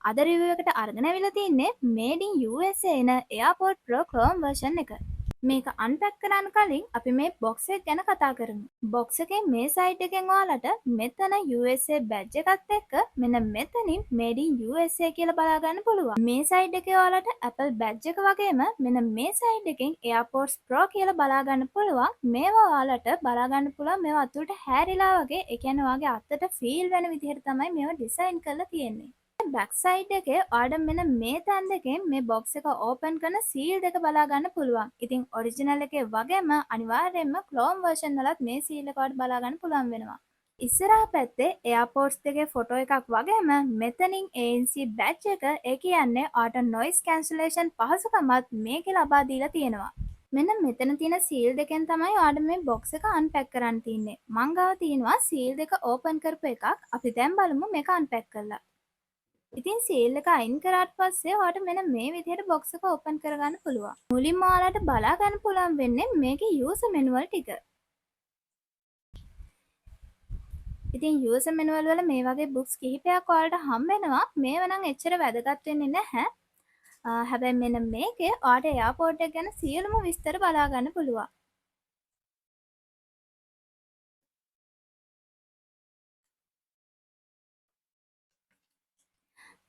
අද රිවිව් එකට අරගෙන අවිලා තින්නේ Made in USA එන AirPods Pro Chrome version එක. මේක අන්පැක් කරන්න කලින් අපි මේ බොක්ස් එක ගැන කතා කරමු. බොක්ස් එකේ මේ සයිඩ් එකෙන් ඔයාලට මෙතන USA බැජ් එකත් එක්ක මෙන්න මෙතනින් Made in USA කියලා බලා ගන්න පුළුවන්. මේ සයිඩ් එකේ ඔයාලට Apple බැජ් එක වගේම මෙන්න මේ සයිඩ් එකෙන් AirPods Pro කියලා බලා ගන්න පුළුවන්. මේවා ඔයාලට බලා ගන්න පුළුවන් මේවා අතුලට හැරිලා වගේ. ඒ කියන්නේ ඔයාගේ අතට ෆීල් වෙන විදිහට තමයි මේවා ඩිසයින් කරලා තියෙන්නේ. බැක් සයිඩ් එකේ ඔයාලට මෙන්න මේ තැන් දෙකෙන් මේ බොක්ස් එක ඕපන් කරන සීල් දෙක බලා ගන්න පුළුවන්. ඉතින් ඔරිජිනල් එකේ වගේම අනිවාර්යයෙන්ම ක්ලෝන් වර්ෂන් වලත් මේ සීල් එක ඔයාලට බලා ගන්න පුළුවන් වෙනවා. ඉස්සරහා පැත්තේ AirPods දෙකේ ෆොටෝ එකක් වගේම මෙතනින් ANC බැච් එක ඒ කියන්නේ ඔයාලට noise cancellation පහසුකමත් මේකේ ලබා දීලා තියෙනවා. මෙන්න මෙතන තියෙන සීල් දෙකෙන් තමයි ඔයාලට මේ බොක්ස් එක අන්පැක් කරන්න තියෙන්නේ. මං ගාව තියෙනවා සීල් දෙක ඕපන් කරපු එකක්. අපි දැන් බලමු මේක අන්පැක් කරලා. ඉතින් සීල් එක අයින් කරාට පස්සේ ඔයාලට මෙන්න මේ විදිහට බොක්ස් එක ඕපන් කරගන්න පුළුවන්. මුලින්ම ඔයාලට බලා ගන්න පුළුවන් වෙන්නේ මේකේ යූසර් මැනුවල් ටික. ඉතින් යූසර් මැනුවල් වල මේ වගේ බුක්ස් කිහිපයක් ඔයාලට හම්බ වෙනවා. මේව නම් එච්චර වැදගත් වෙන්නේ නැහැ. හැබැයි මෙන්න මේකේ ඔයාලට එයාපෝට් එක ගැන සියලුම විස්තර බලා ගන්න පුළුවන්.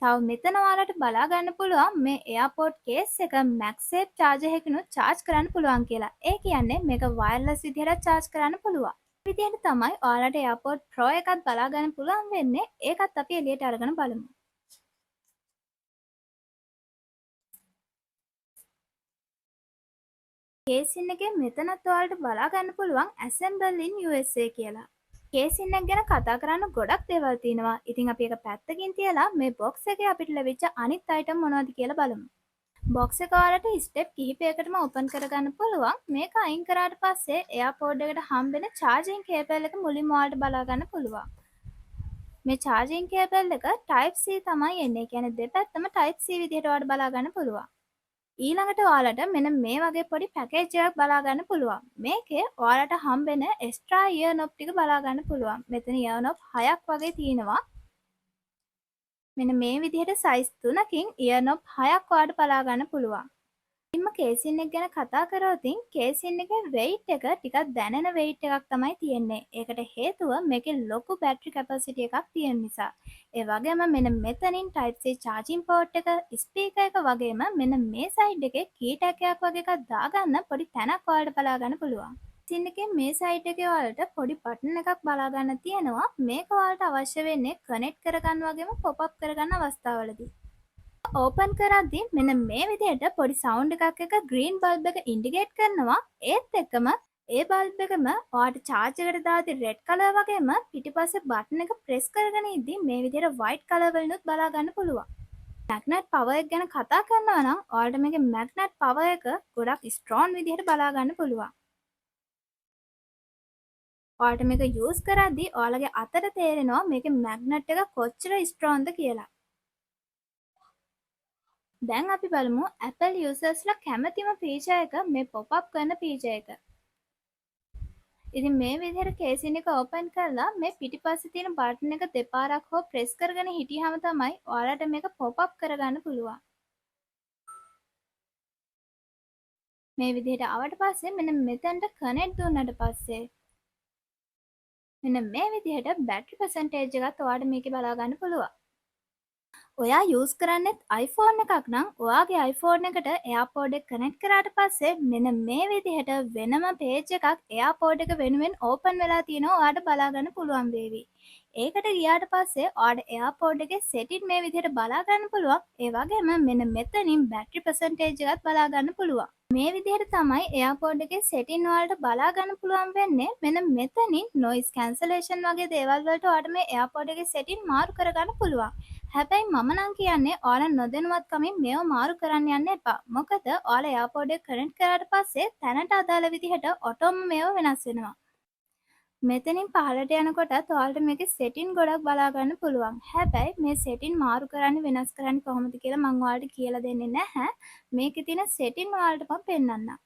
තව මෙතන ඔයාලට බලා ගන්න පුළුවන් මේ එයාපෝට් කේස් එක MagSafe charger එකකිනුත් charge කරන්න පුළුවන් කියලා. ඒ කියන්නේ මේක wireless විදිහට charge කරන්න පුළුවන්. මේ විදිහට තමයි ඔයාලට AirPods Pro එකත් බලා ගන්න පුළුවන් වෙන්නේ. ඒකත් අපි එළියට අරගෙන බලමු. කේසින් එකේ මෙතනත් ඔයාලට බලා ගන්න පුළුවන් assemble in USA කියලා. කේසින් එක ගැන කතා කරන්න ගොඩක් දේවල් තියෙනවා. ඉතින් අපි ඒක පැත්තකින් තියලා මේ box එකේ අපිට ලැබිච්ච අනිත් item මොනවද කියලා බලමු. බොක්ස් එක ඔයාලට ස්ටෙප් කිහිපයකටම ඕපන් කරගන්න පුළුවන්. මේක අයින් කරාට පස්සේ එයාපෝඩ් එකට හම්බෙන charging cable එක මුලින්ම ඔයාලට බලා ගන්න පුළුවන්. මේ charging cable එක type C තමයි එන්නේ. ඒ කියන්නේ දෙපැත්තම type C විදිහට ඔයාලට බලා ගන්න පුළුවන්. ඊළඟට ඔයාලට මෙන්න මේ වගේ පොඩි පැකේජ් එකක් බලා ගන්න පුළුවන්. මේකේ ඔයාලට හම්බෙන extra ear knob ටික බලා ගන්න පුළුවන්. මෙතන ear knob 6ක් වගේ තියෙනවා. මෙන්න මේ විදිහට size 3කින් ear knob 6ක් ඔයාලට බලා ගන්න පුළුවන්. ඉතින්ම කේසින් එක ගැන කතා කරොතින් කේසින් එකේ weight එක ටිකක් දැනෙන weight එකක් තමයි තියෙන්නේ. ඒකට හේතුව මේකේ ලොකු battery capacity එකක් තියෙන නිසා. ඒ වගේම මෙන්න මෙතනින් type C charging port එක, speaker එක වගේම මෙන්න මේ side එකේ key tag එකක් වගේ එකක් දාගන්න පොඩි තැනක් ඔයාලට බලා ගන්න පුළුවන්. කේසින් එකේ මේ side එකේ ඔයාලට පොඩි button එකක් බලා ගන්න තියෙනවා. මේක ඔයාලට අවශ්‍ය වෙන්නේ connect කරගන්න වගේම pop up කරගන්න අවස්ථාවලදී. ඕපන් කරද්දි මෙන්න මේ විදිහට පොඩි සවුන්ඩ් එකක් එක ග්‍රීන් බල්බ් එක ඉන්ඩිකේට් කරනවා. ඒත් එක්කම ඒ බල්බ් එකම ඔයාලට charge එකට දාද්දි රෙඩ් කලර් වගේම පිටිපස්සේ බටන් එක ප්‍රෙස් කරගෙන ඉද්දි මේ විදිහට වයිට් කලර් වලිනුත් බලා ගන්න පුළුවන්. මැග්නට් පවර් එක ගැන කතා කරනවා නම් ඔයාලට මේකේ මැග්නට් පවර් එක ගොඩක් ස්ට්‍රෝං විදිහට බලා ගන්න පුළුවන්. ඔයාලට මේක යූස් කරද්දි ඔයාලගේ අතට තේරෙනවා මේකේ මැග්නට් එක කොච්චර ස්ට්‍රෝංද කියලා. දැන් අපි බලමු Apple users ලා කැමතිම feature එක මේ pop up කරන feature එක. ඉතින් මේ විදිහට කේසින් එක ඕපන් කරලා මේ පිටිපස්සේ තියෙන බටන් එක දෙපාරක් හෝ ප්‍රෙස් කරගෙන හිටියාම තමයි ඔයාලට මේක pop up කරගන්න පුළුවන්. මේ විදිහට ආවට පස්සේ මෙන්න මෙතනට connect දුන්නාට පස්සේ මෙන්න මේ විදිහට battery percentage එකත් ඔයාලට මේකේ බලා ගන්න පුළුවන්. ඔයා යූස් කරන්නෙත් iPhone එකක් නම් ඔයාගේ iPhone එකට AirPod එක කනෙක්ට් කරාට පස්සේ මෙන්න මේ විදිහට වෙනම page එකක් AirPod එක වෙනුවෙන් open වෙලා තියෙනවා ඔයාට බලා ගන්න පුළුවන් වේවි. ඒකට ගියාට පස්සේ ඔයාට AirPod එකේ setting මේ විදිහට බලා ගන්න පුළුවන්. ඒ වගේම මෙන්න මෙතනින් battery percentage එකත් බලා ගන්න පුළුවන්. මේ විදිහට තමයි AirPod එකේ setting ඔයාලට බලා ගන්න පුළුවන් වෙන්නේ. මෙන්න මෙතනින් noise cancellation වගේ දේවල් වලට ඔයාට මේ AirPod එකේ setting මාරු කරගන්න පුළුවන්. හැබැයි මම නම් කියන්නේ ඔයාලා නොදැනුවත්කමින් මේව මාරු කරන්න යන්න එපා. මොකද ඔයාලා එයාපෝඩ් එක කනෙක්ට් කරාට පස්සේ තැනට අදාළ විදිහට ඔටෝම මේව වෙනස් වෙනවා. මෙතනින් පහළට යනකොටත් ඔයාලට මේකේ සෙටින් ගොඩක් බලා ගන්න පුළුවන්. හැබැයි මේ සෙටින් මාරු කරන්නේ වෙනස් කරන්නේ කොහොමද කියලා මම ඔයාලට කියලා දෙන්නේ නැහැ. මේකේ තියෙන සෙටින් ඔයාලට මම පෙන්නන්නම්.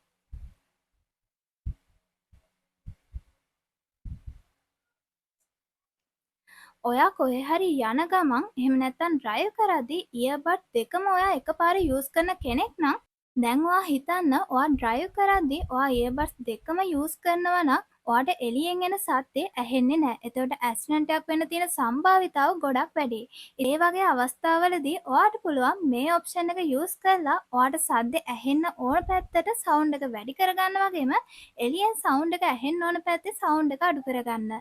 ඔයා කොහේ හරි යන ගමන් එහෙම නැත්තම් ඩ්‍රයිව් කරද්දී ඉයර්බඩ් දෙකම ඔයා එකපාර යූස් කරන කෙනෙක් නම් දැන් ඔයා හිතන්න ඔයා ඩ්‍රයිව් කරද්දී ඔයා ඉයර්බඩ්ස් දෙකම යූස් කරනවා නම් ඔයාට එළියෙන් එන සද්දේ ඇහෙන්නේ නැහැ. එතකොට ඇක්සිඩන්ට් එකක් වෙන්න තියෙන සම්භාවිතාව ගොඩක් වැඩි. ඒ වගේ අවස්ථාවලදී ඔයාට පුළුවන් මේ ඔප්ෂන් එක යූස් කරලා ඔයාට සද්දේ ඇහෙන්න ඕන පැත්තට සවුන්ඩ් එක වැඩි කරගන්න වගේම එළියෙන් සවුන්ඩ් එක ඇහෙන්න ඕන පැත්තේ සවුන්ඩ් එක අඩු කරගන්න.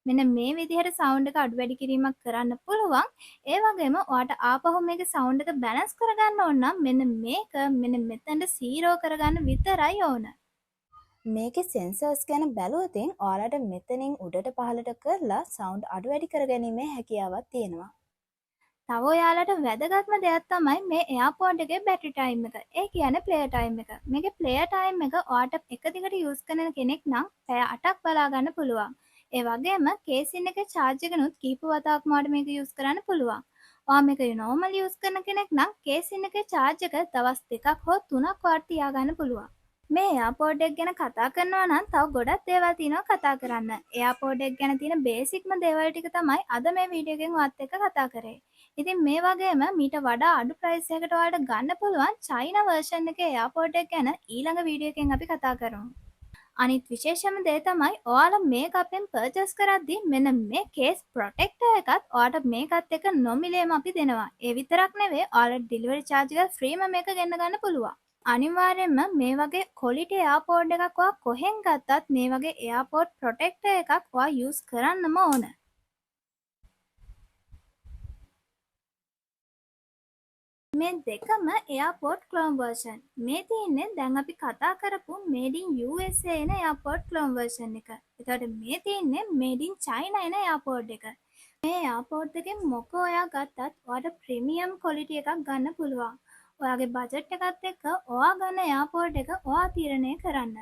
මෙන්න මේ විදිහට සවුන්ඩ් එක අඩු වැඩි කිරීමක් කරන්න පුළුවන්. ඒ වගේම ඔයාට ආපහු මේකේ සවුන්ඩ් එක බැලන්ස් කරගන්න ඕන නම් මෙන්න මෙතනට 0 කරගන්න විතරයි ඕන. මේකේ සෙන්සර්ස් ගැන බැලුවතින් ඔයාලට මෙතනින් උඩට පහළට කරලා සවුන්ඩ් අඩු වැඩි කරගැනීමේ හැකියාවක් තියෙනවා. තව ඔයාලට වැදගත්ම දෙයක් තමයි මේ එයාපෝඩ් එකේ බැටරි ටයිම් එක. ඒ කියන්නේ ප්ලේ ටයිම් එක. මේකේ ප්ලේ ටයිම් එක ඔයාට එක දිගට යූස් කරන කෙනෙක් නම් පැය 8ක් බලා ගන්න පුළුවන්. ඒ වගේම කේසින් එකේ charge එකනුත් කීප වතාවක්ම ඔයාට මේක යූස් කරන්න පුළුවන්. ඔයා මේක normal යූස් කරන කෙනෙක් නම් කේසින් එකේ charge එක දවස් 2ක් හෝ 3ක් ඔයාට තියාගන්න පුළුවන්. මේ එයාපෝඩ් එක ගැන කතා කරනවා නම් තව ගොඩක් දේවල් තියෙනවා කතා කරන්න. එයාපෝඩ් එක ගැන තියෙන බේසික්ම දේවල් ටික තමයි අද මේ වීඩියෝ එකෙන් ඔයත් එක්ක කතා කරේ. ඉතින් මේ වගේම මීට වඩා අඩු ප්‍රයිස් එකකට ඔයාලට ගන්න පුළුවන් චයිනා වර්ෂන් එකේ එයාපෝඩ් එක ගැන ඊළඟ වීඩියෝ එකෙන් අපි කතා කරමු. අනිත් විශේෂම දේ තමයි ඔයාලා මේක අපෙන් පර්චේස් කරද්දී මෙන්න මේ කේස් ප්‍රොටෙක්ටර් එකත් ඔයාලට මේකත් එක්ක නොමිලේම අපි දෙනවා. ඒ විතරක් නෙවෙයි ඔයාලට ඩෙලිවරි charge එක ෆ්‍රීම මේක ගෙන්න ගන්න පුළුවන්. අනිවාර්යෙන්ම මේ වගේ quality එයාපෝඩ් එකක් ඔයා කොහෙන් ගත්තත් මේ වගේ එයාපෝඩ් ප්‍රොටෙක්ටර් එකක් ඔයා යූස් කරන්නම ඕන. මේ දෙකම එයාපෝඩ් ක්ලෝන් වර්ෂන්. මේ තියෙන්නේ දැන් අපි කතා කරපු මේඩ් ඉන් USA එන එයාපෝඩ් ක්ලෝන් වර්ෂන් එක. එතකොට මේ තියෙන්නේ මේඩ් ඉන් චයිනා එන එයාපෝඩ් එක. මේ එයාපෝඩ් එකෙන් මොක ඔයා ගත්තත් ඔයාට ප්‍රීමියම් ක්වොලිටි එකක් ගන්න පුළුවන්. ඔයාගේ බජට් එකත් එක්ක ඔයා ගන්න එයාපෝඩ් එක ඔයා තීරණය කරන්න.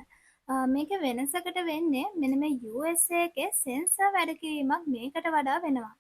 මේක වෙනසකට වෙන්නේ මෙන්න මේ USA එකේ සෙන්සර් වැඩ කිරීමක් මේකට වඩා වෙනවා.